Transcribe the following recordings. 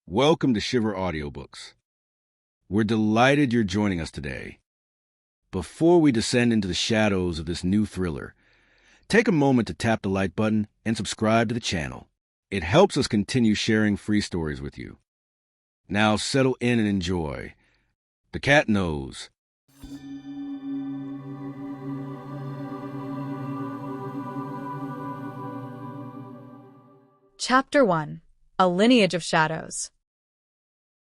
Welcome to Shiver Audiobooks. We're delighted you're joining us today. Before we descend into the shadows of this new thriller, take a moment to tap the like button and subscribe to the channel. It helps us continue sharing free stories with you. Now settle in and enjoy. The Cat Knows. Chapter 1. A Lineage of Shadows.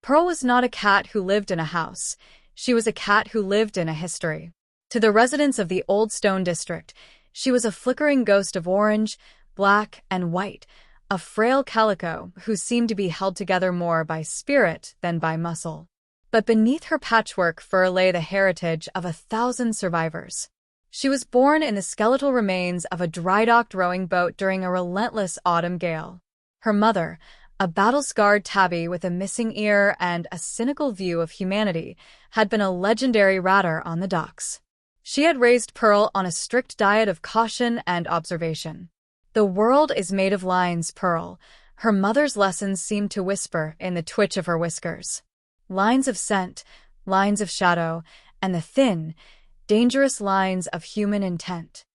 Pearl was not a cat who lived in a house. She was a cat who lived in a history. To the residents of the Old Stone District, she was a flickering ghost of orange, black, and white, a frail calico who seemed to be held together more by spirit than by muscle. But beneath her patchwork fur lay the heritage of 1,000 survivors. She was born in the skeletal remains of a dry-docked rowing boat during a relentless autumn gale. Her mother, a battle-scarred tabby with a missing ear and a cynical view of humanity, had been a legendary ratter on the docks. She had raised Pearl on a strict diet of caution and observation. "The world is made of lines, Pearl," her mother's lessons seemed to whisper in the twitch of her whiskers. Lines of scent, lines of shadow, and the thin, dangerous lines of human intent.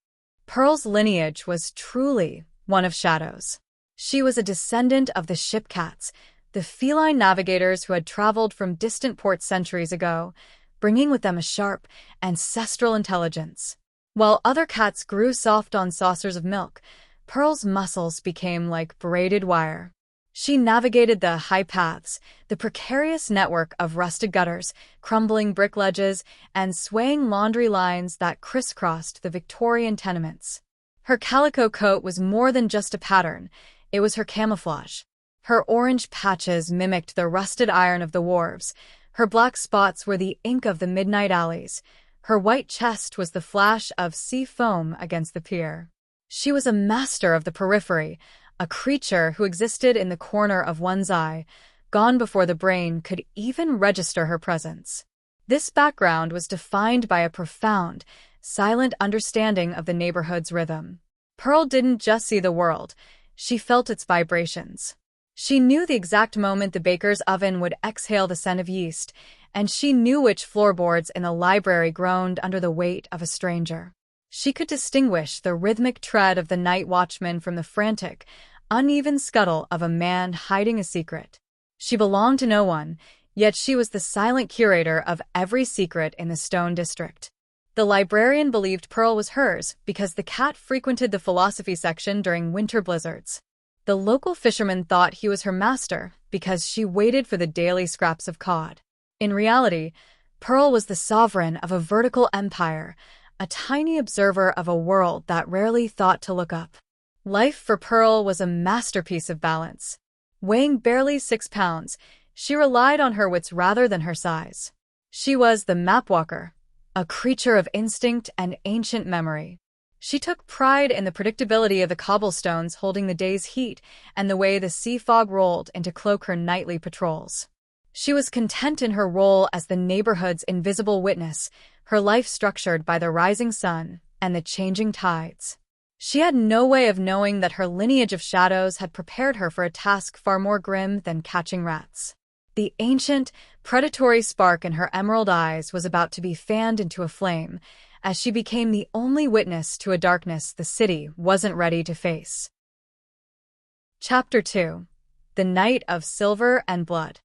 Pearl's lineage was truly one of shadows. She was a descendant of the shipcats, the feline navigators who had traveled from distant ports centuries ago, bringing with them a sharp, ancestral intelligence. While other cats grew soft on saucers of milk, Pearl's muscles became like braided wire. She navigated the high paths, the precarious network of rusted gutters, crumbling brick ledges, and swaying laundry lines that crisscrossed the Victorian tenements. Her calico coat was more than just a pattern. It was her camouflage. Her orange patches mimicked the rusted iron of the wharves. Her black spots were the ink of the midnight alleys. Her white chest was the flash of sea foam against the pier. She was a master of the periphery, a creature who existed in the corner of one's eye, gone before the brain could even register her presence. This background was defined by a profound, silent understanding of the neighborhood's rhythm. Pearl didn't just see the world, she felt its vibrations. She knew the exact moment the baker's oven would exhale the scent of yeast, and she knew which floorboards in the library groaned under the weight of a stranger. She could distinguish the rhythmic tread of the night watchman from the frantic, uneven scuttle of a man hiding a secret. She belonged to no one, yet she was the silent curator of every secret in the Stone District. The librarian believed Pearl was hers because the cat frequented the philosophy section during winter blizzards. The local fisherman thought he was her master because she waited for the daily scraps of cod. In reality, Pearl was the sovereign of a vertical empire, a tiny observer of a world that rarely thought to look up. Life for Pearl was a masterpiece of balance. Weighing barely 6 pounds, she relied on her wits rather than her size. She was the mapwalker, a creature of instinct and ancient memory. She took pride in the predictability of the cobblestones holding the day's heat and the way the sea fog rolled in to cloak her nightly patrols. She was content in her role as the neighborhood's invisible witness, her life structured by the rising sun and the changing tides. She had no way of knowing that her lineage of shadows had prepared her for a task far more grim than catching rats. The ancient, predatory spark in her emerald eyes was about to be fanned into a flame, as she became the only witness to a darkness the city wasn't ready to face. Chapter 2. The Night of Silver and Blood.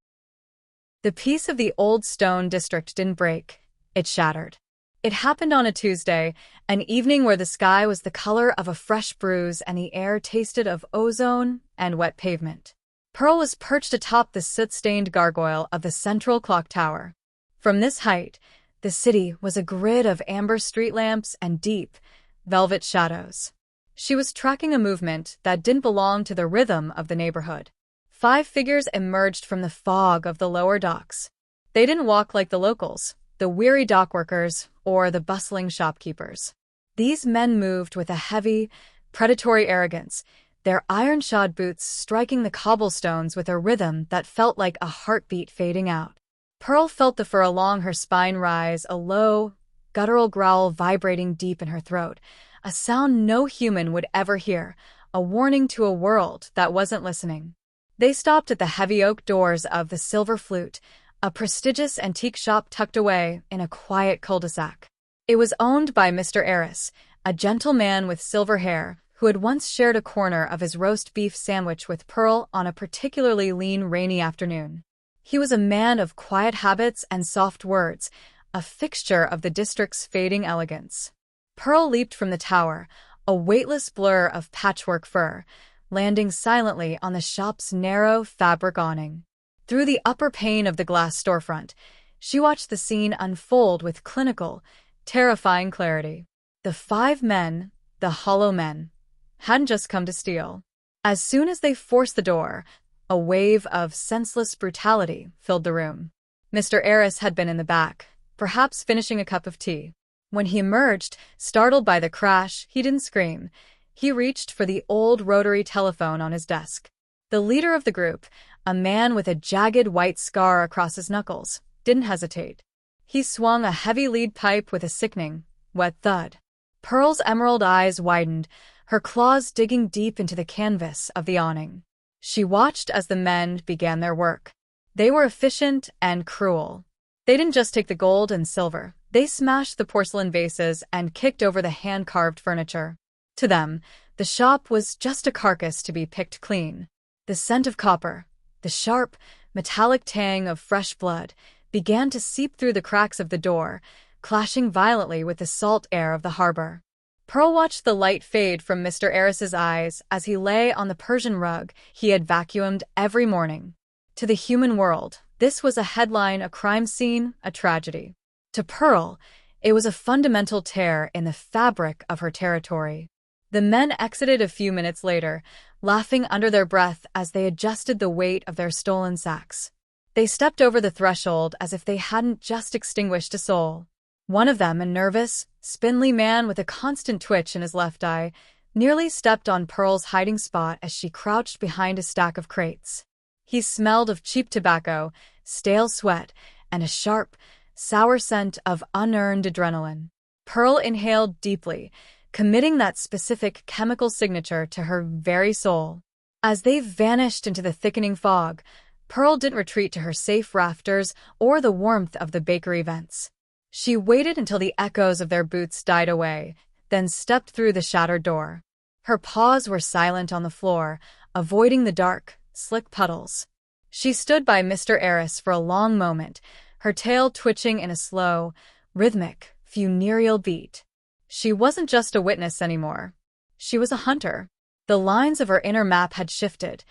The peace of the Old Stone District didn't break, it shattered. It happened on a Tuesday, an evening where the sky was the color of a fresh bruise and the air tasted of ozone and wet pavement. Pearl was perched atop the soot-stained gargoyle of the central clock tower. From this height, the city was a grid of amber street lamps and deep, velvet shadows. She was tracking a movement that didn't belong to the rhythm of the neighborhood. 5 figures emerged from the fog of the lower docks. They didn't walk like the locals, the weary dockworkers, or the bustling shopkeepers. These men moved with a heavy, predatory arrogance, their iron-shod boots striking the cobblestones with a rhythm that felt like a heartbeat fading out. Pearl felt the fur along her spine rise, a low, guttural growl vibrating deep in her throat, a sound no human would ever hear, a warning to a world that wasn't listening. They stopped at the heavy oak doors of the Silver Flute, a prestigious antique shop tucked away in a quiet cul-de-sac. It was owned by Mr. Eris, a gentleman with silver hair who had once shared a corner of his roast beef sandwich with Pearl on a particularly lean, rainy afternoon. He was a man of quiet habits and soft words, a fixture of the district's fading elegance. Pearl leaped from the tower, a weightless blur of patchwork fur, landing silently on the shop's narrow fabric awning. Through the upper pane of the glass storefront, she watched the scene unfold with clinical, terrifying clarity. The 5 men, the Hollow Men, hadn't just come to steal. As soon as they forced the door, a wave of senseless brutality filled the room. Mr. Eris had been in the back, perhaps finishing a cup of tea. When he emerged, startled by the crash, he didn't scream. He reached for the old rotary telephone on his desk. The leader of the group, a man with a jagged white scar across his knuckles, didn't hesitate. He swung a heavy lead pipe with a sickening, wet thud. Pearl's emerald eyes widened, her claws digging deep into the canvas of the awning. She watched as the men began their work. They were efficient and cruel. They didn't just take the gold and silver. They smashed the porcelain vases and kicked over the hand-carved furniture. To them, the shop was just a carcass to be picked clean. The scent of copper, the sharp, metallic tang of fresh blood, began to seep through the cracks of the door, clashing violently with the salt air of the harbor. Pearl watched the light fade from Mr. Eris's eyes as he lay on the Persian rug he had vacuumed every morning. To the human world, this was a headline, a crime scene, a tragedy. To Pearl, it was a fundamental tear in the fabric of her territory. The men exited a few minutes later, laughing under their breath as they adjusted the weight of their stolen sacks. They stepped over the threshold as if they hadn't just extinguished a soul. One of them, a nervous, spindly man with a constant twitch in his left eye, nearly stepped on Pearl's hiding spot as she crouched behind a stack of crates. He smelled of cheap tobacco, stale sweat, and a sharp, sour scent of unearned adrenaline. Pearl inhaled deeply, committing that specific chemical signature to her very soul. As they vanished into the thickening fog, Pearl didn't retreat to her safe rafters or the warmth of the bakery vents. She waited until the echoes of their boots died away, then stepped through the shattered door. Her paws were silent on the floor, avoiding the dark, slick puddles. She stood by Mr. Eris for a long moment, her tail twitching in a slow, rhythmic, funereal beat. She wasn't just a witness anymore. She was a hunter. The lines of her inner map had shifted.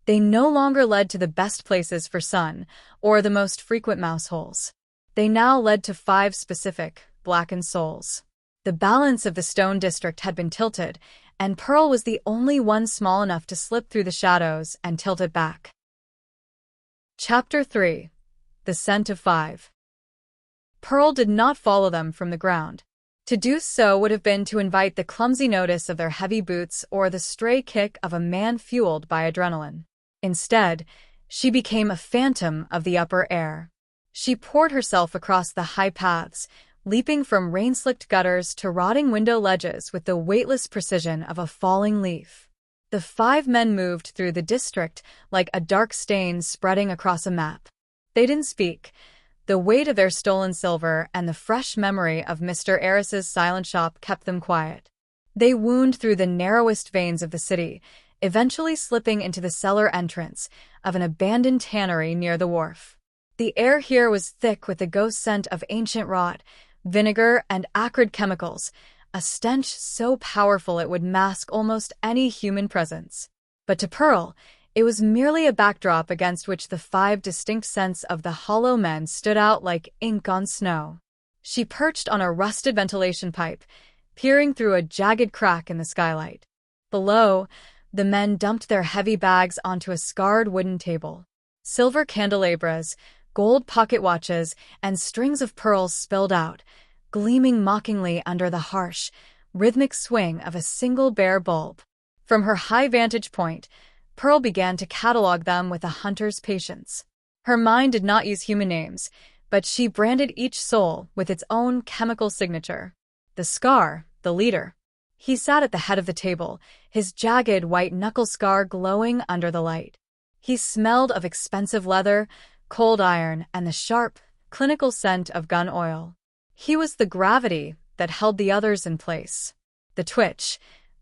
They no longer led to the best places for sun or the most frequent mouse holes. They now led to 5 specific, blackened souls. The balance of the Stone District had been tilted, and Pearl was the only one small enough to slip through the shadows and tilt it back. Chapter 3. The Scent of 5. Pearl did not follow them from the ground. To do so would have been to invite the clumsy notice of their heavy boots or the stray kick of a man fueled by adrenaline. Instead, she became a phantom of the upper air. She poured herself across the high paths, leaping from rain-slicked gutters to rotting window ledges with the weightless precision of a falling leaf. The 5 men moved through the district like a dark stain spreading across a map. They didn't speak. The weight of their stolen silver and the fresh memory of Mr. Eris's silent shop kept them quiet. They wound through the narrowest veins of the city, eventually slipping into the cellar entrance of an abandoned tannery near the wharf. The air here was thick with the ghost scent of ancient rot, vinegar, and acrid chemicals, a stench so powerful it would mask almost any human presence. But to Pearl, it was merely a backdrop against which the 5 distinct scents of the Hollow Men stood out like ink on snow. She perched on a rusted ventilation pipe, peering through a jagged crack in the skylight. Below, the men dumped their heavy bags onto a scarred wooden table. Silver candelabras, gold pocket watches, and strings of pearls spilled out, gleaming mockingly under the harsh, rhythmic swing of a single bare bulb. From her high vantage point, Pearl began to catalog them with a hunter's patience. Her mind did not use human names, but she branded each soul with its own chemical signature. The Scar, the leader. He sat at the head of the table, his jagged white knuckle scar glowing under the light. He smelled of expensive leather, cold iron, and the sharp, clinical scent of gun oil. He was the gravity that held the others in place. The Twitch,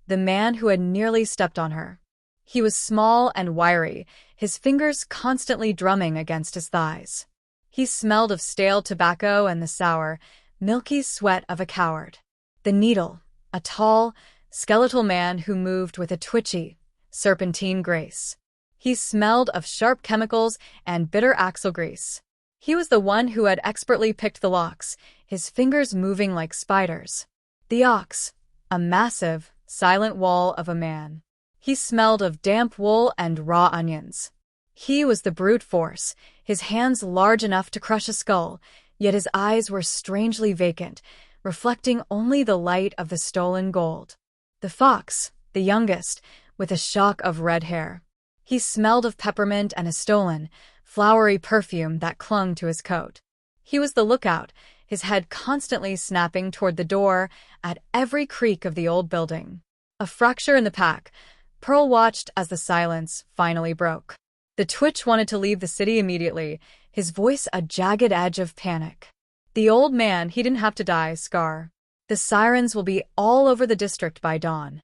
the man who had nearly stepped on her. He was small and wiry, his fingers constantly drumming against his thighs. He smelled of stale tobacco and the sour, milky sweat of a coward. The Needle, a tall, skeletal man who moved with a twitchy, serpentine grace. He smelled of sharp chemicals and bitter axle grease. He was the one who had expertly picked the locks, his fingers moving like spiders. The Ox, a massive, silent wall of a man. He smelled of damp wool and raw onions. He was the brute force, his hands large enough to crush a skull, yet his eyes were strangely vacant, reflecting only the light of the stolen gold. The Fox, the youngest, with a shock of red hair. He smelled of peppermint and a stolen, flowery perfume that clung to his coat. He was the lookout, his head constantly snapping toward the door at every creak of the old building. A fracture in the pack, Pearl watched as the silence finally broke. The Twitch wanted to leave the city immediately, his voice a jagged edge of panic. The old man, he didn't have to die, Scar. The sirens will be all over the district by dawn.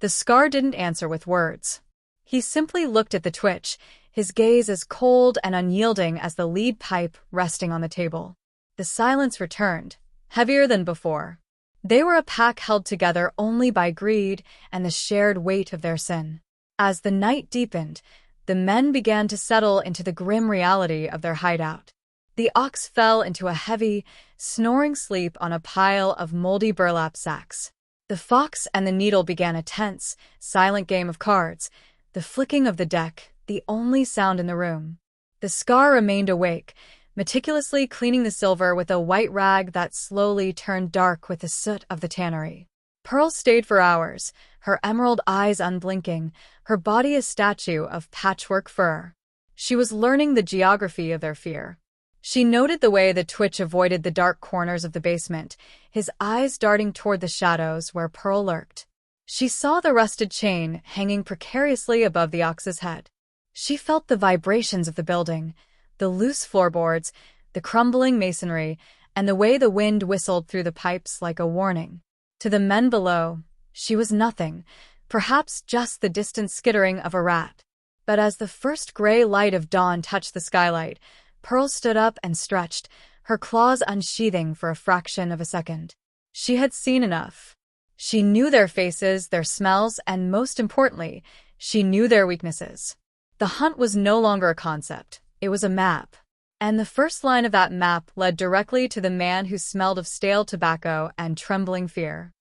The Scar didn't answer with words. He simply looked at the Twitch, his gaze as cold and unyielding as the lead pipe resting on the table. The silence returned, heavier than before. They were a pack held together only by greed and the shared weight of their sin. As the night deepened, the men began to settle into the grim reality of their hideout. The Ox fell into a heavy, snoring sleep on a pile of moldy burlap sacks. The Fox and the Needle began a tense, silent game of cards, the flicking of the deck, the only sound in the room. The Scar remained awake, meticulously cleaning the silver with a white rag that slowly turned dark with the soot of the tannery. Pearl stayed for hours, her emerald eyes unblinking, her body a statue of patchwork fur. She was learning the geography of their fear. She noted the way the Twitch avoided the dark corners of the basement, his eyes darting toward the shadows where Pearl lurked. She saw the rusted chain hanging precariously above the Ox's head. She felt the vibrations of the building, the loose floorboards, the crumbling masonry, and the way the wind whistled through the pipes like a warning. To the men below, she was nothing, perhaps just the distant skittering of a rat. But as the first gray light of dawn touched the skylight, Pearl stood up and stretched, her claws unsheathing for a fraction of a second. She had seen enough. She knew their faces, their smells, and most importantly, she knew their weaknesses. The hunt was no longer a concept, it was a map. And the first line of that map led directly to the man who smelled of stale tobacco and trembling fear.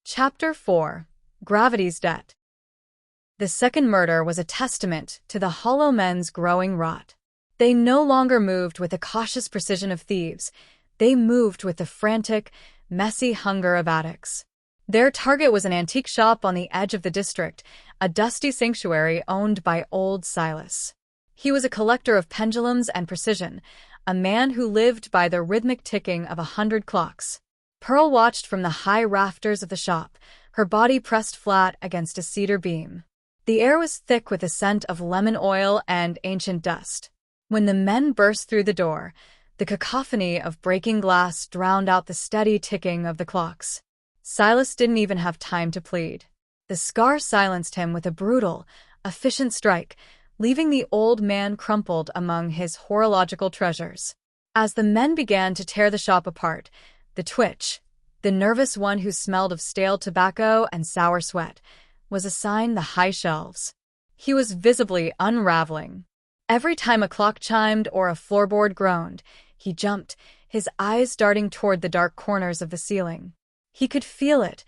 Chapter 4. Gravity's Debt. The second murder was a testament to the Hollow Men's growing rot. They no longer moved with the cautious precision of thieves, they moved with the frantic, messy hunger of addicts. Their target was an antique shop on the edge of the district, a dusty sanctuary owned by old Silas. He was a collector of pendulums and precision, a man who lived by the rhythmic ticking of 100 clocks. Pearl watched from the high rafters of the shop, her body pressed flat against a cedar beam. The air was thick with the scent of lemon oil and ancient dust. When the men burst through the door, the cacophony of breaking glass drowned out the steady ticking of the clocks. Silas didn't even have time to plead. The Scar silenced him with a brutal, efficient strike, leaving the old man crumpled among his horological treasures. As the men began to tear the shop apart, the Twitch, the nervous one who smelled of stale tobacco and sour sweat, was assigned the high shelves. He was visibly unraveling. Every time a clock chimed or a floorboard groaned, he jumped, his eyes darting toward the dark corners of the ceiling. He could feel it,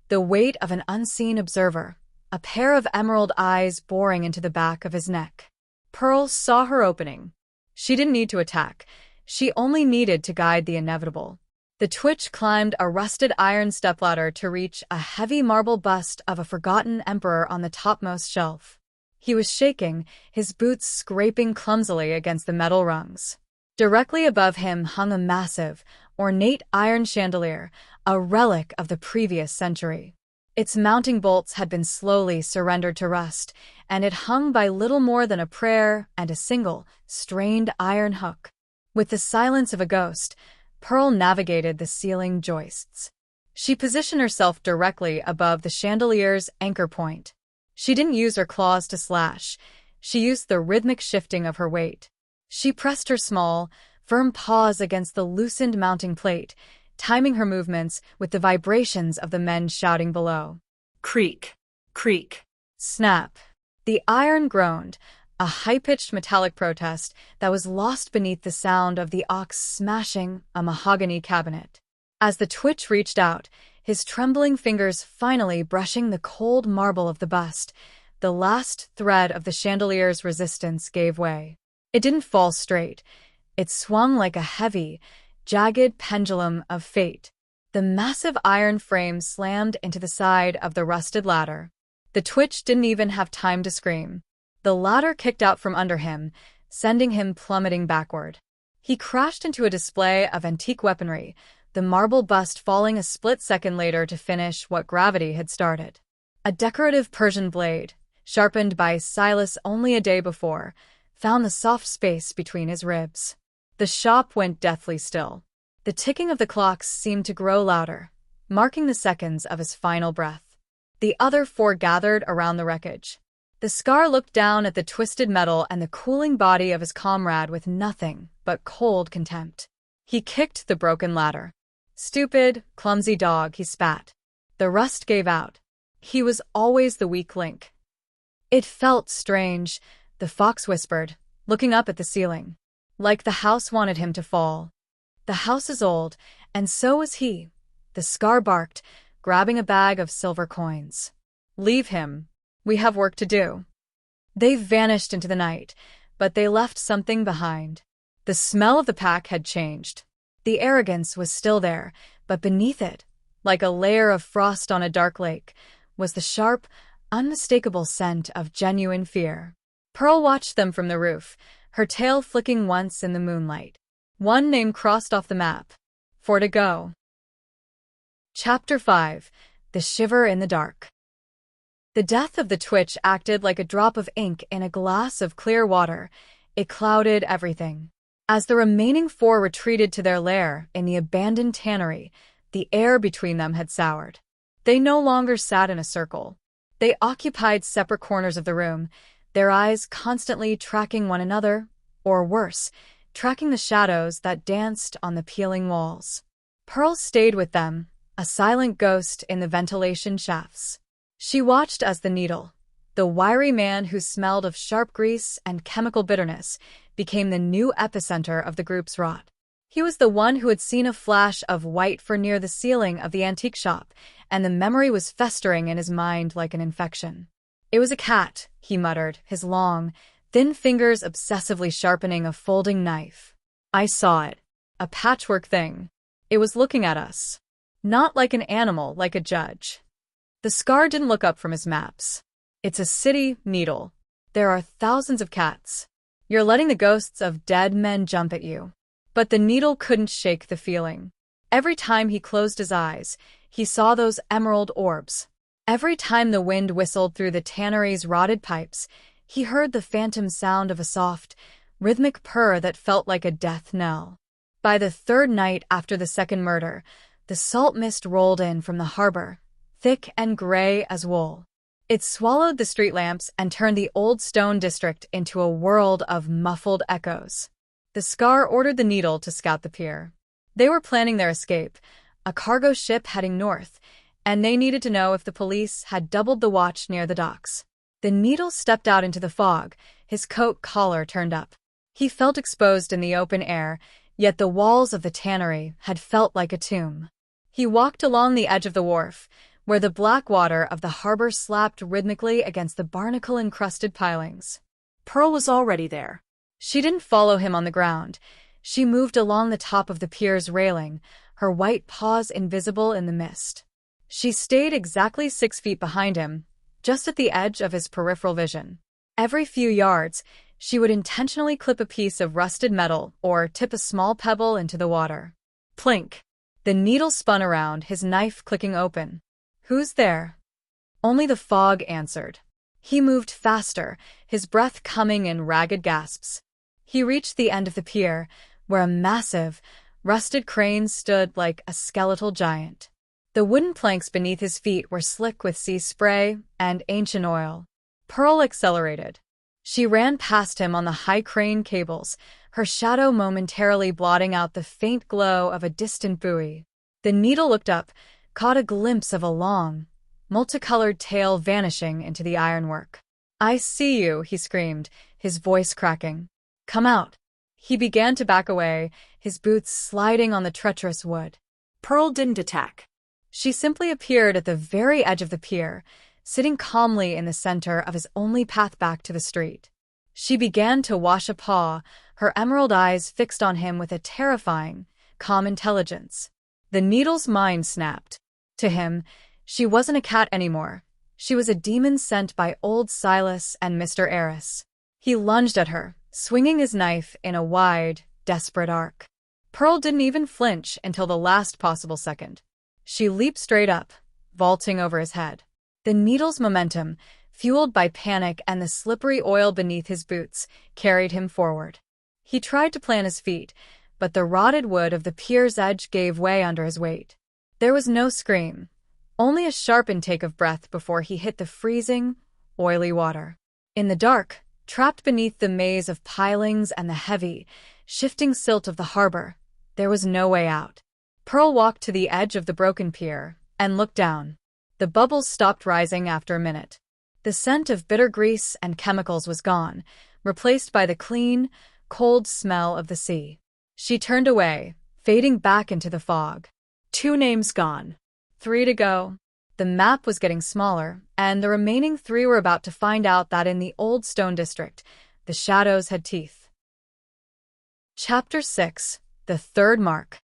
the weight of an unseen observer, a pair of emerald eyes boring into the back of his neck. Pearl saw her opening. She didn't need to attack. She only needed to guide the inevitable. The Twitch climbed a rusted iron stepladder to reach a heavy marble bust of a forgotten emperor on the topmost shelf. He was shaking, his boots scraping clumsily against the metal rungs. Directly above him hung a massive, ornate iron chandelier, a relic of the previous century. Its mounting bolts had been slowly surrendered to rust, and it hung by little more than a prayer and a single, strained iron hook. With the silence of a ghost, Pearl navigated the ceiling joists. She positioned herself directly above the chandelier's anchor point. She didn't use her claws to slash. She used the rhythmic shifting of her weight. She pressed her small, firm paws against the loosened mounting plate, timing her movements with the vibrations of the men shouting below. Creak, creak, snap. The iron groaned, a high-pitched metallic protest that was lost beneath the sound of the ox smashing a mahogany cabinet. As the twitch reached out, his trembling fingers finally brushing the cold marble of the bust, the last thread of the chandelier's resistance gave way. It didn't fall straight. It swung like a heavy, jagged pendulum of fate. The massive iron frame slammed into the side of the rusted ladder. The twitch didn't even have time to scream. The ladder kicked out from under him, sending him plummeting backward. He crashed into a display of antique weaponry, the marble bust falling a split second later to finish what gravity had started. A decorative Persian blade, sharpened by Silas only a day before, found the soft space between his ribs. The shop went deathly still. The ticking of the clocks seemed to grow louder, marking the seconds of his final breath. The other four gathered around the wreckage. The Scar looked down at the twisted metal and the cooling body of his comrade with nothing but cold contempt. He kicked the broken ladder. "Stupid, clumsy dog," he spat. The rust gave out. He was always the weak link. "It felt strange," the fox whispered, looking up at the ceiling. "Like the house wanted him to fall." "The house is old, and so is he," the Scar barked, grabbing a bag of silver coins. "Leave him. We have work to do." They vanished into the night, but they left something behind. The smell of the pack had changed. The arrogance was still there, but beneath it, like a layer of frost on a dark lake, was the sharp, unmistakable scent of genuine fear. Pearl watched them from the roof, her tail flicking once in the moonlight. One name crossed off the map. 4 to go. Chapter 5. The Shiver in the Dark. The death of the twitch acted like a drop of ink in a glass of clear water. It clouded everything. As the remaining four retreated to their lair in the abandoned tannery, the air between them had soured. They no longer sat in a circle. They occupied separate corners of the room, their eyes constantly tracking one another, or worse, tracking the shadows that danced on the peeling walls. Pearl stayed with them, a silent ghost in the ventilation shafts. She watched as the needle, the wiry man who smelled of sharp grease and chemical bitterness, became the new epicenter of the group's rot. He was the one who had seen a flash of white fur near the ceiling of the antique shop, and the memory was festering in his mind like an infection. "It was a cat," he muttered, his long, thin fingers obsessively sharpening a folding knife. "I saw it. A patchwork thing. It was looking at us. Not like an animal, like a judge." The Scar didn't look up from his maps. "It's a city, Needle. There are thousands of cats. You're letting the ghosts of dead men jump at you." But the Needle couldn't shake the feeling. Every time he closed his eyes, he saw those emerald orbs. Every time the wind whistled through the tannery's rotted pipes, he heard the phantom sound of a soft, rhythmic purr that felt like a death knell. By the third night after the second murder, the salt mist rolled in from the harbor, thick and gray as wool. It swallowed the street lamps and turned the old stone district into a world of muffled echoes. The Scar ordered the Needle to scout the pier. They were planning their escape, a cargo ship heading north, and they needed to know if the police had doubled the watch near the docks. The Needle stepped out into the fog, his coat collar turned up. He felt exposed in the open air, yet the walls of the tannery had felt like a tomb. He walked along the edge of the wharf, where the black water of the harbor slapped rhythmically against the barnacle-encrusted pilings. Pearl was already there. She didn't follow him on the ground. She moved along the top of the pier's railing, her white paws invisible in the mist. She stayed exactly 6 feet behind him, just at the edge of his peripheral vision. Every few yards, she would intentionally clip a piece of rusted metal or tip a small pebble into the water. Plink! The Needle spun around, his knife clicking open. "Who's there?" Only the fog answered. He moved faster, his breath coming in ragged gasps. He reached the end of the pier, where a massive, rusted crane stood like a skeletal giant. The wooden planks beneath his feet were slick with sea spray and ancient oil. Pearl accelerated. She ran past him on the high crane cables, her shadow momentarily blotting out the faint glow of a distant buoy. The needle looked up, caught a glimpse of a long, multicolored tail vanishing into the ironwork. "I see you," he screamed, his voice cracking. "Come out." He began to back away, his boots sliding on the treacherous wood. Pearl didn't attack. She simply appeared at the very edge of the pier, sitting calmly in the center of his only path back to the street. She began to wash a paw, her emerald eyes fixed on him with a terrifying, calm intelligence. The needle's mind snapped. To him, she wasn't a cat anymore. She was a demon sent by old Silas and Mr. Eris. He lunged at her, swinging his knife in a wide, desperate arc. Pearl didn't even flinch until the last possible second. She leaped straight up, vaulting over his head. The needle's momentum, fueled by panic and the slippery oil beneath his boots, carried him forward. He tried to plant his feet, but the rotted wood of the pier's edge gave way under his weight. There was no scream, only a sharp intake of breath before he hit the freezing, oily water. In the dark, trapped beneath the maze of pilings and the heavy, shifting silt of the harbor, there was no way out. Pearl walked to the edge of the broken pier and looked down. The bubbles stopped rising after a minute. The scent of bitter grease and chemicals was gone, replaced by the clean, cold smell of the sea. She turned away, fading back into the fog. 2 names gone. 3 to go. The map was getting smaller, and the remaining 3 were about to find out that in the Old Stone District, the shadows had teeth. Chapter 6. The Third Mark.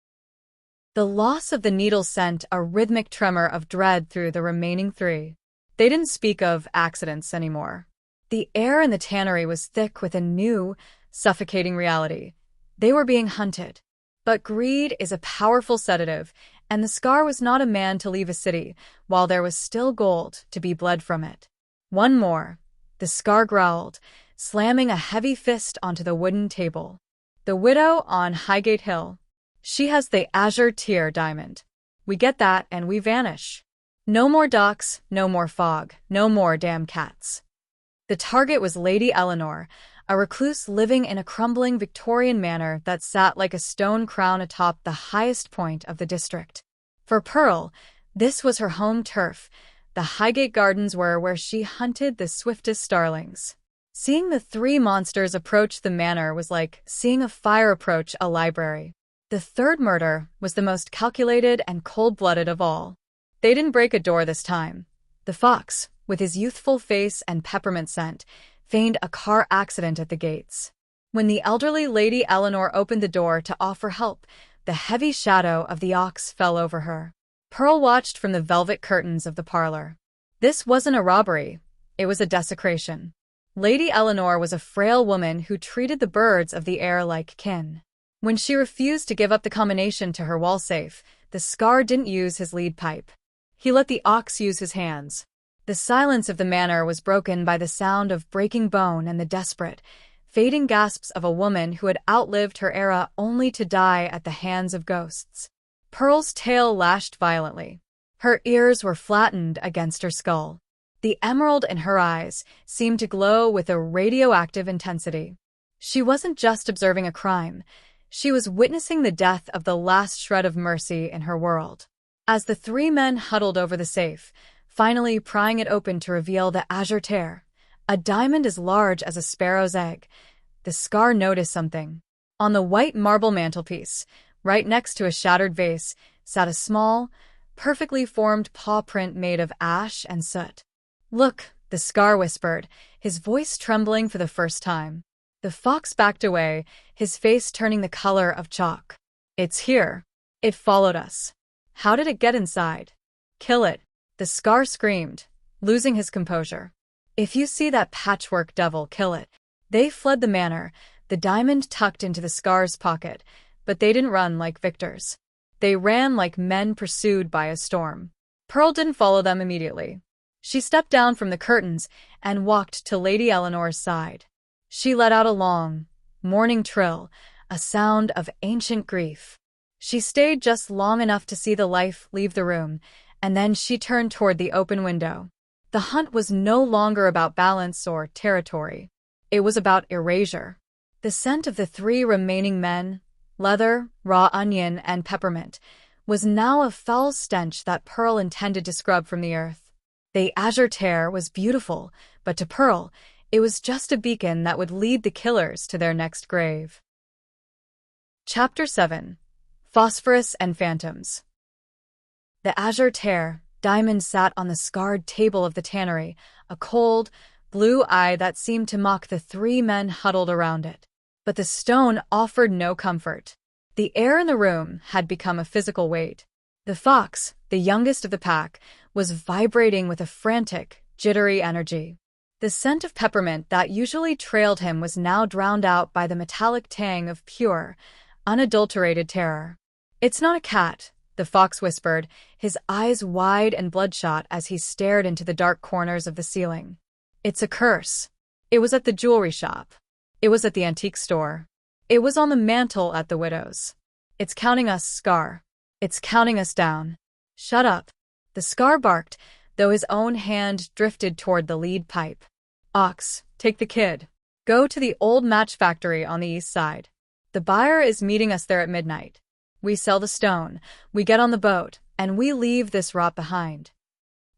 The loss of the needle sent a rhythmic tremor of dread through the remaining 3. They didn't speak of accidents anymore. The air in the tannery was thick with a new, suffocating reality. They were being hunted. But greed is a powerful sedative, and the Scar was not a man to leave a city while there was still gold to be bled from it. "One more," the Scar growled, slamming a heavy fist onto the wooden table. "The widow on Highgate Hill. She has the azure tear diamond. We get that and we vanish. No more docks, no more fog, no more damn cats." The target was Lady Eleanor, a recluse living in a crumbling Victorian manor that sat like a stone crown atop the highest point of the district. For Pearl, this was her home turf. The Highgate Gardens were where she hunted the swiftest starlings. Seeing the 3 monsters approach the manor was like seeing a fire approach a library. The third murder was the most calculated and cold-blooded of all. They didn't break a door this time. The fox, with his youthful face and peppermint scent, feigned a car accident at the gates. When the elderly Lady Eleanor opened the door to offer help, the heavy shadow of the ox fell over her. Pearl watched from the velvet curtains of the parlor. This wasn't a robbery. It was a desecration. Lady Eleanor was a frail woman who treated the birds of the air like kin. When she refused to give up the combination to her wall safe, the Scar didn't use his lead pipe. He let the ox use his hands. The silence of the manor was broken by the sound of breaking bone and the desperate, fading gasps of a woman who had outlived her era only to die at the hands of ghosts. Pearl's tail lashed violently. Her ears were flattened against her skull. The emerald in her eyes seemed to glow with a radioactive intensity. She wasn't just observing a crime. She was witnessing the death of the last shred of mercy in her world. As the 3 men huddled over the safe, finally prying it open to reveal the azure tear, a diamond as large as a sparrow's egg, the Scar noticed something. On the white marble mantelpiece, right next to a shattered vase, sat a small, perfectly formed paw print made of ash and soot. "Look," the Scar whispered, his voice trembling for the first time. The fox backed away, his face turning the color of chalk. "It's here. It followed us. How did it get inside?" "Kill it," the Scar screamed, losing his composure. "If you see that patchwork devil, kill it." They fled the manor, the diamond tucked into the Scar's pocket, but they didn't run like victors. They ran like men pursued by a storm. Pearl didn't follow them immediately. She stepped down from the curtains and walked to Lady Eleanor's side. She let out a long, mourning trill, a sound of ancient grief. She stayed just long enough to see the life leave the room, and then she turned toward the open window. The hunt was no longer about balance or territory. It was about erasure. The scent of the 3 remaining men, leather, raw onion, and peppermint, was now a foul stench that Pearl intended to scrub from the earth. The azure tear was beautiful, but to Pearl, it was just a beacon that would lead the killers to their next grave. Chapter 7. Phosphorus and Phantoms. The azure tear, Diamond sat on the scarred table of the tannery, a cold, blue eye that seemed to mock the 3 men huddled around it. But the stone offered no comfort. The air in the room had become a physical weight. The fox, the youngest of the pack, was vibrating with a frantic, jittery energy. The scent of peppermint that usually trailed him was now drowned out by the metallic tang of pure, unadulterated terror. "It's not a cat," the fox whispered, his eyes wide and bloodshot as he stared into the dark corners of the ceiling. "It's a curse." It was at the jewelry shop. It was at the antique store. It was on the mantel at the widow's. "It's counting us, Scar. It's counting us down." "Shut up." The Scar barked, though his own hand drifted toward the lead pipe. "Ox, take the kid. Go to the old match factory on the east side. The buyer is meeting us there at midnight. We sell the stone, we get on the boat, and we leave this rot behind."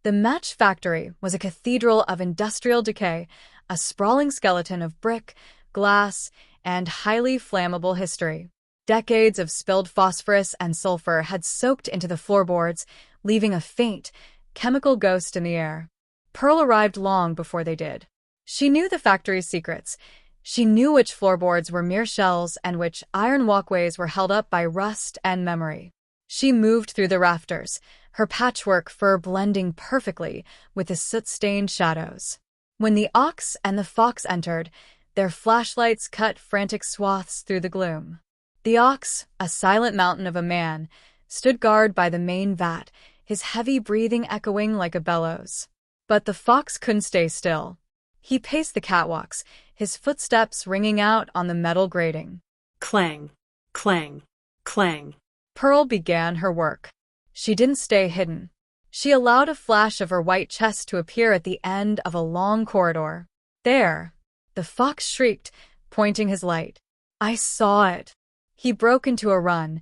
The match factory was a cathedral of industrial decay, a sprawling skeleton of brick, glass, and highly flammable history. Decades of spilled phosphorus and sulfur had soaked into the floorboards, leaving a faint, chemical ghost in the air. Pearl arrived long before they did. She knew the factory's secrets. She knew which floorboards were mere shells and which iron walkways were held up by rust and memory. She moved through the rafters, her patchwork fur blending perfectly with the soot-stained shadows. When the ox and the fox entered, their flashlights cut frantic swaths through the gloom. The ox, a silent mountain of a man, stood guard by the main vat, his heavy breathing echoing like a bellows. But the fox couldn't stay still. He paced the catwalks, his footsteps ringing out on the metal grating. Clang, clang, clang. Pearl began her work. She didn't stay hidden. She allowed a flash of her white chest to appear at the end of a long corridor. "There!" the fox shrieked, pointing his light. "I saw it." He broke into a run,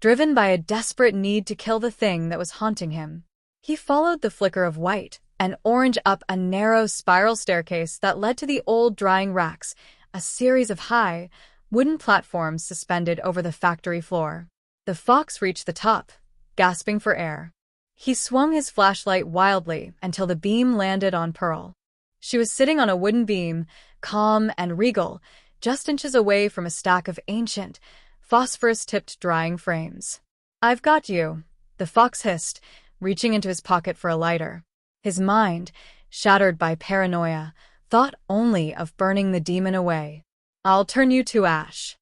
driven by a desperate need to kill the thing that was haunting him. He followed the flicker of white and orange up a narrow spiral staircase that led to the old drying racks, a series of high, wooden platforms suspended over the factory floor. The fox reached the top, gasping for air. He swung his flashlight wildly until the beam landed on Pearl. She was sitting on a wooden beam, calm and regal, just inches away from a stack of ancient, phosphorus-tipped drying frames. "I've got you," the fox hissed, reaching into his pocket for a lighter. His mind, shattered by paranoia, thought only of burning the demon away. "I'll turn you to ash."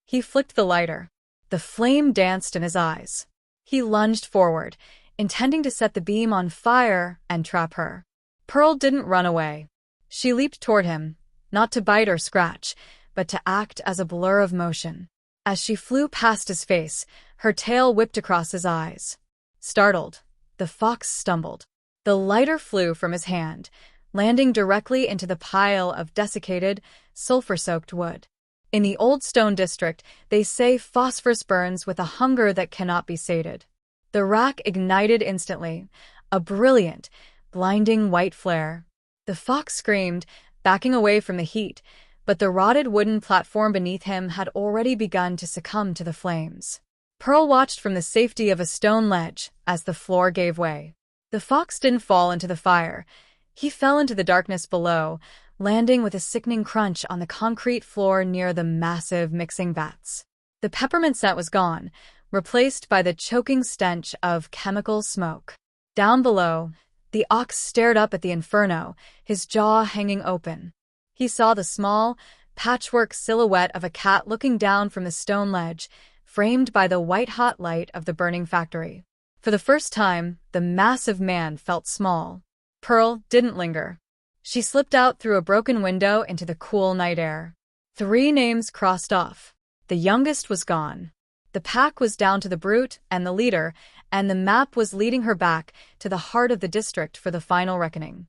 He flicked the lighter. The flame danced in his eyes. He lunged forward, intending to set the beam on fire and trap her. Pearl didn't run away. She leaped toward him, not to bite or scratch, but to act as a blur of motion. As she flew past his face, her tail whipped across his eyes. Startled, the fox stumbled. The lighter flew from his hand, landing directly into the pile of desiccated, sulfur-soaked wood. In the old stone district, they say phosphorus burns with a hunger that cannot be sated. The rack ignited instantly, a brilliant, blinding white flare. The fox screamed, backing away from the heat, but the rotted wooden platform beneath him had already begun to succumb to the flames. Pearl watched from the safety of a stone ledge as the floor gave way. The fox didn't fall into the fire. He fell into the darkness below, landing with a sickening crunch on the concrete floor near the massive mixing vats. The peppermint scent was gone, replaced by the choking stench of chemical smoke. Down below, the ox stared up at the inferno, his jaw hanging open. He saw the small, patchwork silhouette of a cat looking down from the stone ledge, framed by the white-hot light of the burning factory. For the first time, the massive man felt small. Pearl didn't linger. She slipped out through a broken window into the cool night air. 3 names crossed off. The youngest was gone. The pack was down to the brute and the leader, and the map was leading her back to the heart of the district for the final reckoning.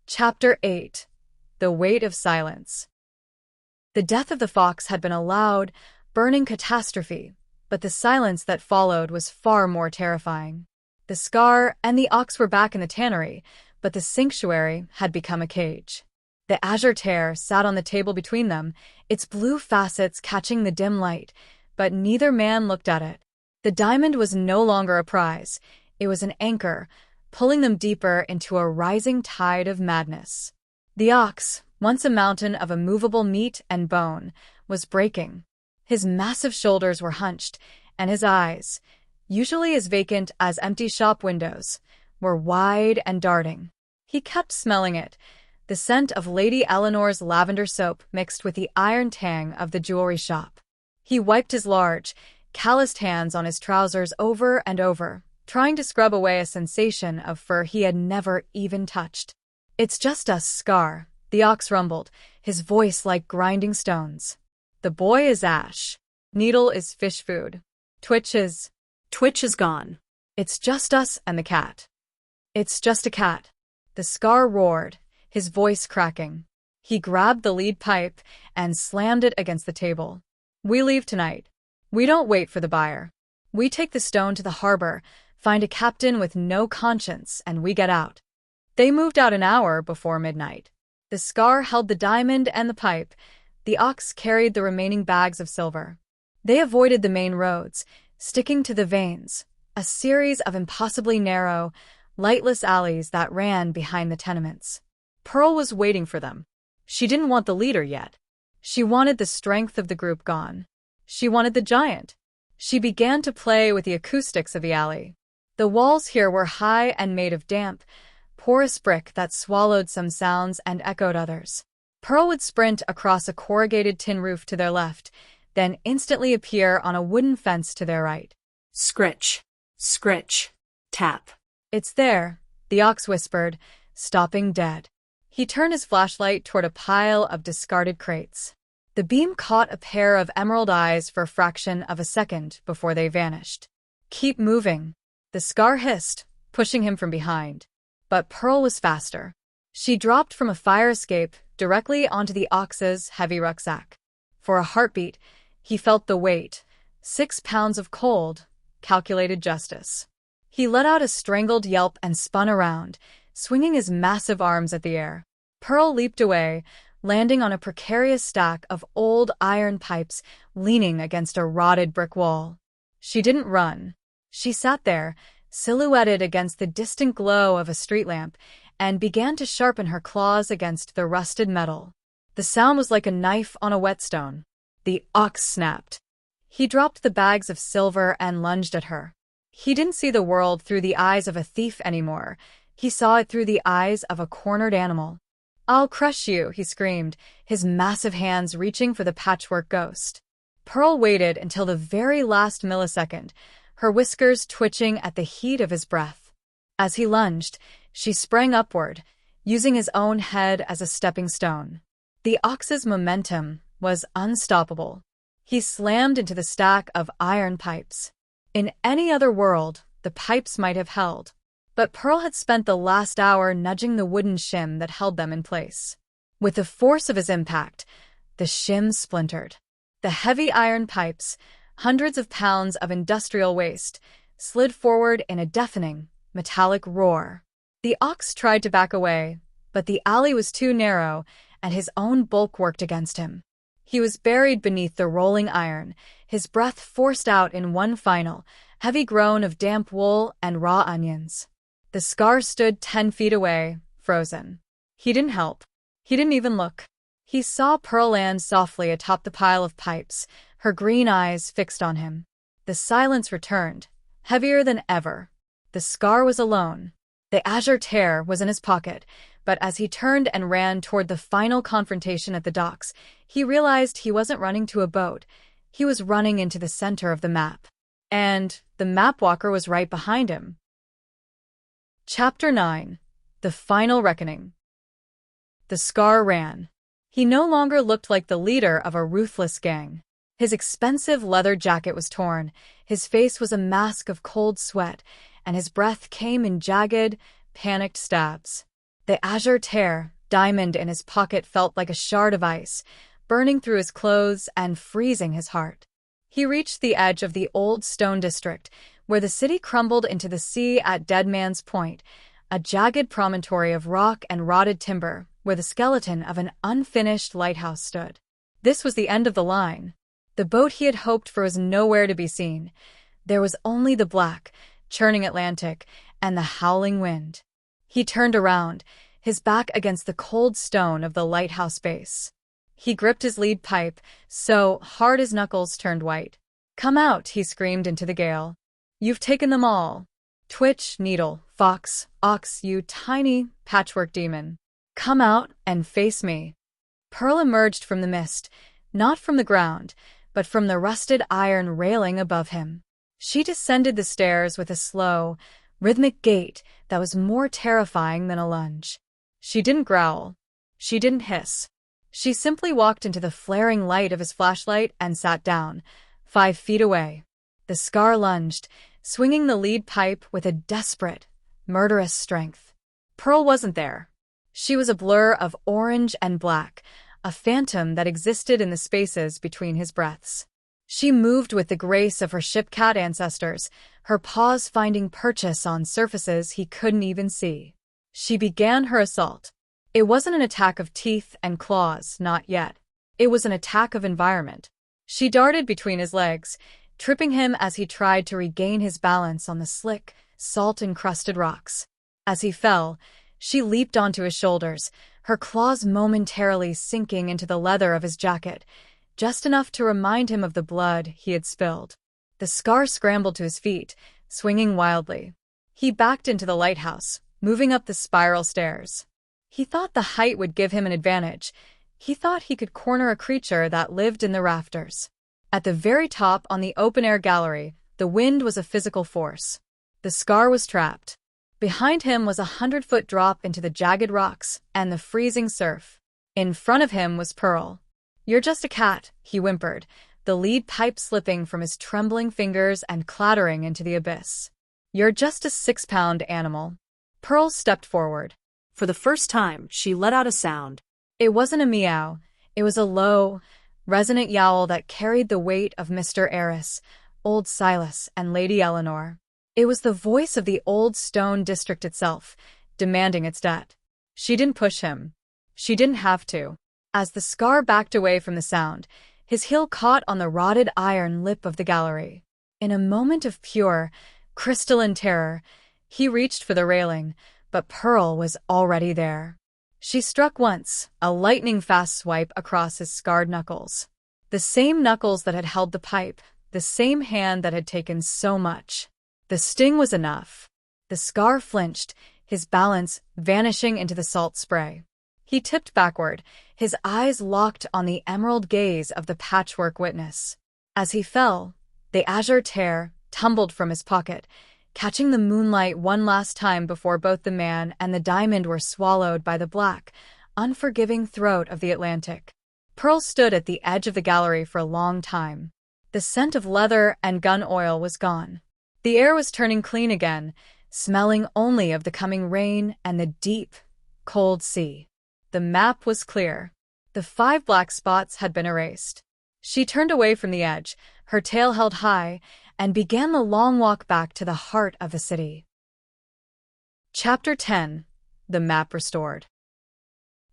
Chapter 8. The Weight of Silence. The death of the fox had been a loud, burning catastrophe, but the silence that followed was far more terrifying. The scar and the ox were back in the tannery, but the sanctuary had become a cage. The azure tear sat on the table between them, its blue facets catching the dim light, but neither man looked at it. The diamond was no longer a prize. It was an anchor, pulling them deeper into a rising tide of madness. The ox, once a mountain of immovable meat and bone, was breaking. His massive shoulders were hunched, and his eyes, usually as vacant as empty shop windows, were wide and darting. He kept smelling it, the scent of Lady Eleanor's lavender soap mixed with the iron tang of the jewelry shop. He wiped his large, calloused hands on his trousers over and over, trying to scrub away a sensation of fur he had never even touched. "It's just us, Scar," the ox rumbled, his voice like grinding stones. "The boy is ash. Needle is fish food. Twitch is gone. It's just us and the cat." "It's just a cat," the Scar roared, his voice cracking. He grabbed the lead pipe and slammed it against the table. "We leave tonight. We don't wait for the buyer. We take the stone to the harbor, find a captain with no conscience, and we get out." They moved out an hour before midnight. The Scar held the diamond and the pipe. The ox carried the remaining bags of silver. They avoided the main roads, sticking to the veins, a series of impossibly narrow, lightless alleys that ran behind the tenements. Pearl was waiting for them. She didn't want the leader yet. She wanted the strength of the group gone. She wanted the giant. She began to play with the acoustics of the alley. The walls here were high and made of damp, porous brick that swallowed some sounds and echoed others. Pearl would sprint across a corrugated tin roof to their left, then instantly appear on a wooden fence to their right. Scritch, scritch, tap. "It's there," the ox whispered, stopping dead. He turned his flashlight toward a pile of discarded crates. The beam caught a pair of emerald eyes for a fraction of a second before they vanished. "Keep moving," the Scar hissed, pushing him from behind. But Pearl was faster. She dropped from a fire escape directly onto the ox's heavy rucksack. For a heartbeat, he felt the weight. 6 pounds of cold, calculated justice. He let out a strangled yelp and spun around, swinging his massive arms at the air. Pearl leaped away, landing on a precarious stack of old iron pipes leaning against a rotted brick wall. She didn't run. She sat there, silhouetted against the distant glow of a street lamp, and began to sharpen her claws against the rusted metal. The sound was like a knife on a whetstone. The ox snapped. He dropped the bags of silver and lunged at her. He didn't see the world through the eyes of a thief anymore. He saw it through the eyes of a cornered animal. "I'll crush you," he screamed, his massive hands reaching for the patchwork ghost. Pearl waited until the very last millisecond, her whiskers twitching at the heat of his breath. As he lunged, she sprang upward, using his own head as a stepping stone. The ox's momentum was unstoppable. He slammed into the stack of iron pipes. In any other world, the pipes might have held. But Pearl had spent the last hour nudging the wooden shim that held them in place. With the force of his impact, the shim splintered. The heavy iron pipes, hundreds of pounds of industrial waste, slid forward in a deafening, metallic roar. The ox tried to back away, but the alley was too narrow, and his own bulk worked against him. He was buried beneath the rolling iron, his breath forced out in one final, heavy groan of damp wool and raw onions. The Scar stood 10 feet away, frozen. He didn't help. He didn't even look. He saw Pearl land softly atop the pile of pipes, her green eyes fixed on him. The silence returned, heavier than ever. The Scar was alone. The azure tear was in his pocket, but as he turned and ran toward the final confrontation at the docks, he realized he wasn't running to a boat. He was running into the center of the map. And the map walker was right behind him. Chapter 9. The final reckoning. The Scar ran. He no longer looked like the leader of a ruthless gang. His expensive leather jacket was torn, his face was a mask of cold sweat, and his breath came in jagged, panicked stabs. The azure tear, diamond in his pocket, felt like a shard of ice, burning through his clothes and freezing his heart. He reached the edge of the old stone district, where the city crumbled into the sea at Dead Man's Point, a jagged promontory of rock and rotted timber, where the skeleton of an unfinished lighthouse stood. This was the end of the line. The boat he had hoped for was nowhere to be seen. There was only the black, churning Atlantic and the howling wind. He turned around, his back against the cold stone of the lighthouse base. He gripped his lead pipe, so hard his knuckles turned white. "Come out," he screamed into the gale. "You've taken them all. Twitch, needle, fox, ox, you tiny patchwork demon. Come out and face me." Pearl emerged from the mist, not from the ground, but from the rusted iron railing above him. She descended the stairs with a slow, rhythmic gait that was more terrifying than a lunge. She didn't growl. She didn't hiss. She simply walked into the flaring light of his flashlight and sat down, 5 feet away. The Scar lunged, swinging the lead pipe with a desperate, murderous strength. Pearl wasn't there. She was a blur of orange and black, a phantom that existed in the spaces between his breaths. She moved with the grace of her shipcat ancestors, her paws finding purchase on surfaces he couldn't even see. She began her assault. It wasn't an attack of teeth and claws, not yet. It was an attack of environment. She darted between his legs, tripping him as he tried to regain his balance on the slick, salt-encrusted rocks. As he fell, she leaped onto his shoulders, her claws momentarily sinking into the leather of his jacket, just enough to remind him of the blood he had spilled. The Scar scrambled to his feet, swinging wildly. He backed into the lighthouse, moving up the spiral stairs. He thought the height would give him an advantage. He thought he could corner a creature that lived in the rafters. At the very top, on the open-air gallery, the wind was a physical force. The Scar was trapped. Behind him was a 100-foot drop into the jagged rocks and the freezing surf. In front of him was Pearl. "You're just a cat," he whimpered, the lead pipe slipping from his trembling fingers and clattering into the abyss. "You're just a 6-pound animal." Pearl stepped forward. For the first time, she let out a sound. It wasn't a meow. It was a low, resonant yowl that carried the weight of Mr. Eris, old Silas, and Lady Eleanor. It was the voice of the old stone district itself, demanding its debt. She didn't push him. She didn't have to. As the Scar backed away from the sound, his heel caught on the rotted iron lip of the gallery. In a moment of pure, crystalline terror, he reached for the railing, but Pearl was already there. She struck once, a lightning-fast swipe across his scarred knuckles. The same knuckles that had held the pipe, the same hand that had taken so much. The sting was enough. The Scar flinched, his balance vanishing into the salt spray. He tipped backward, his eyes locked on the emerald gaze of the patchwork witness. As he fell, the azure tear tumbled from his pocket, catching the moonlight one last time before both the man and the diamond were swallowed by the black, unforgiving throat of the Atlantic. Pearl stood at the edge of the gallery for a long time. The scent of leather and gun oil was gone. The air was turning clean again, smelling only of the coming rain and the deep, cold sea. The map was clear. The 5 black spots had been erased. She turned away from the edge, her tail held high, and began the long walk back to the heart of the city. Chapter 10. The Map Restored.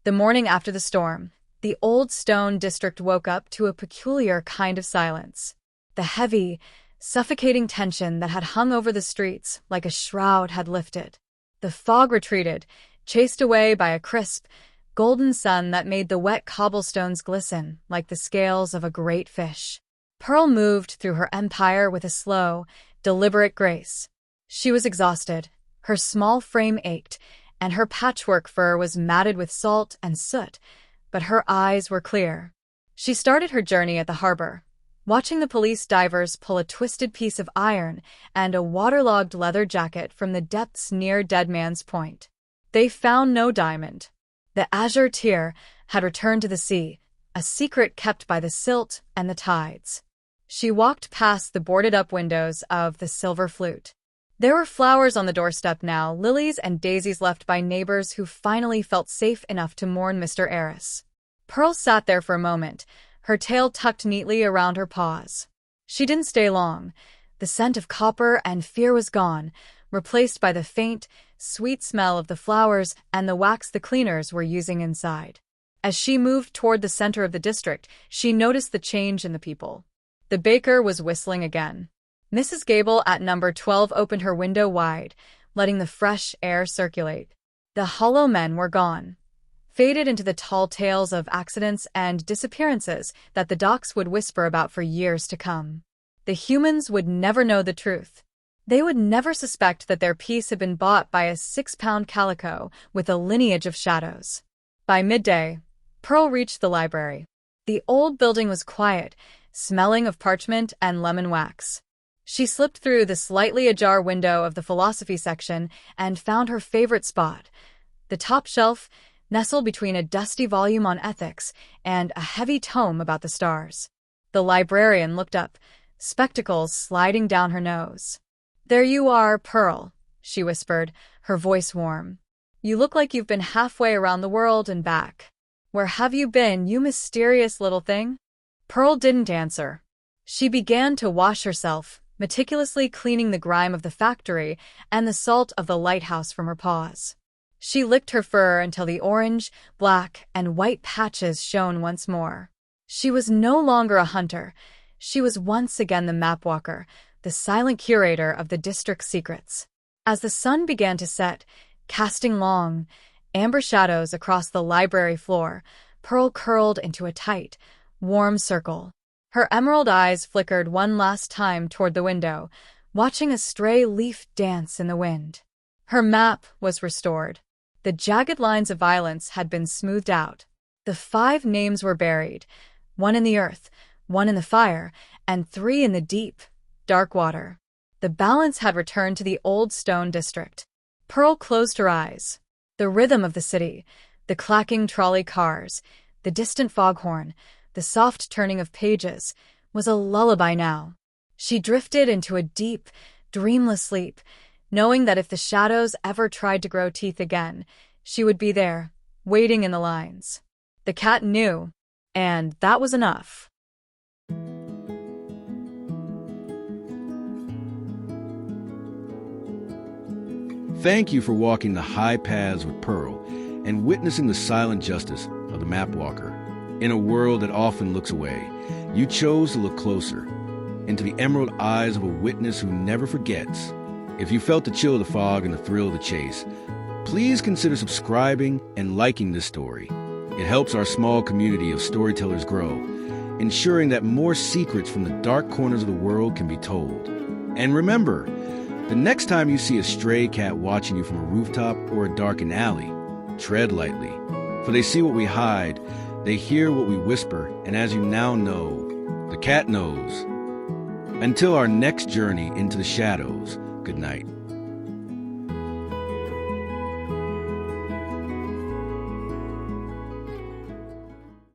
The morning after the storm, the old stone district woke up to a peculiar kind of silence. The heavy, suffocating tension that had hung over the streets like a shroud had lifted. The fog retreated, chased away by a crisp, golden sun that made the wet cobblestones glisten like the scales of a great fish. Pearl moved through her empire with a slow, deliberate grace. She was exhausted, her small frame ached, and her patchwork fur was matted with salt and soot, but her eyes were clear. She started her journey at the harbor, watching the police divers pull a twisted piece of iron and a waterlogged leather jacket from the depths near Dead Man's Point. They found no diamond. The azure tear had returned to the sea, a secret kept by the silt and the tides. She walked past the boarded-up windows of the Silver Flute. There were flowers on the doorstep now, lilies and daisies left by neighbors who finally felt safe enough to mourn Mr. Eris. Pearl sat there for a moment, her tail tucked neatly around her paws. She didn't stay long. The scent of copper and fear was gone, replaced by the faint, sweet smell of the flowers and the wax the cleaners were using inside. As she moved toward the center of the district, she noticed the change in the people. The baker was whistling again. Mrs. Gable at number 12 opened her window wide, letting the fresh air circulate. The hollow men were gone, faded into the tall tales of accidents and disappearances that the docks would whisper about for years to come. The humans would never know the truth. They would never suspect that their piece had been bought by a 6-pound calico with a Lineage of Shadows. By midday, Pearl reached the library. The old building was quiet, smelling of parchment and lemon wax. She slipped through the slightly ajar window of the philosophy section and found her favorite spot, the top shelf, nestled between a dusty volume on ethics and a heavy tome about the stars. The librarian looked up, spectacles sliding down her nose. "There you are, Pearl," she whispered, her voice warm. "You look like you've been halfway around the world and back. Where have you been, you mysterious little thing?" Pearl didn't answer. She began to wash herself, meticulously cleaning the grime of the factory and the salt of the lighthouse from her paws. She licked her fur until the orange, black, and white patches shone once more. She was no longer a hunter. She was once again the mapwalker, the silent curator of the district's secrets. As the sun began to set, casting long, amber shadows across the library floor, Pearl curled into a tight, warm circle. Her emerald eyes flickered one last time toward the window, watching a stray leaf dance in the wind. Her map was restored. The jagged lines of violence had been smoothed out. The 5 names were buried, 1 in the earth, 1 in the fire, and 3 in the deep, dark water. The balance had returned to the old stone district. Pearl closed her eyes. The rhythm of the city, the clacking trolley cars, the distant foghorn, the soft turning of pages, was a lullaby now. She drifted into a deep, dreamless sleep, knowing that if the shadows ever tried to grow teeth again, she would be there, waiting in the lines. The cat knew, and that was enough. Thank you for walking the high paths with Pearl and witnessing the silent justice of the mapwalker. In a world that often looks away, you chose to look closer, into the emerald eyes of a witness who never forgets. If you felt the chill of the fog and the thrill of the chase, please consider subscribing and liking this story. It helps our small community of storytellers grow, ensuring that more secrets from the dark corners of the world can be told. And remember, the next time you see a stray cat watching you from a rooftop or a darkened alley, tread lightly, for they see what we hide, they hear what we whisper, and as you now know, the cat knows. Until our next journey into the shadows, good night.